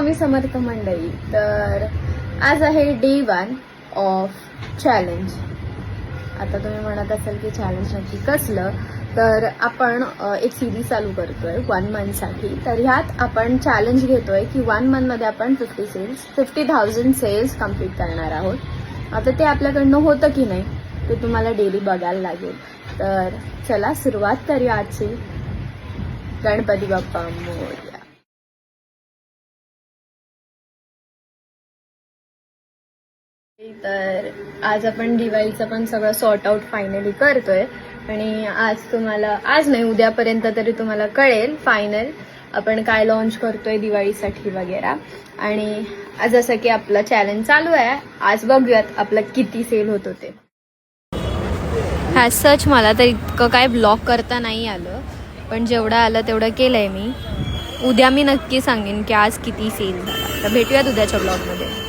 स्वामी समर्थ मंडळी. तर आज आहे डे 1 ऑफ चॅलेंज. आता तुम्ही म्हणत असाल की चॅलेंज नक्की कसलं, तर आपण एक सिरीज चालू करतोय 1 मंथसाठी. तर ह्यात आपण चॅलेंज घेतोय की 1 मंथमध्ये आपण 50,000 सेल्स कम्प्लीट करणार आहोत. आता ते आपल्याकडनं होतं की नाही ते तुम्हाला डेली बघायला लागेल. तर चला सुरुवात करूया आजची. गणपती बाप्पा मोरया. तर आज आपण दिवाळीचं पण सगळं सॉर्ट आउट फायनली करतोय आणि आज नाही उद्यापर्यंत तरी तुम्हाला कळेल फायनल आपण काय लॉन्च करतोय दिवाळीसाठी वगैरे. आणि जसं की आपलं चॅलेंज चालू आहे, आज बघूयात आपलं किती सेल होत होते. ह्या सच मला तर इतकं काय ब्लॉग करता नाही आलं, पण जेवढं आलं तेवढं केलंय मी. उद्या मी नक्की सांगेन की आज किती सेल झाला. तर भेटूयात उद्याच्या ब्लॉगमध्ये.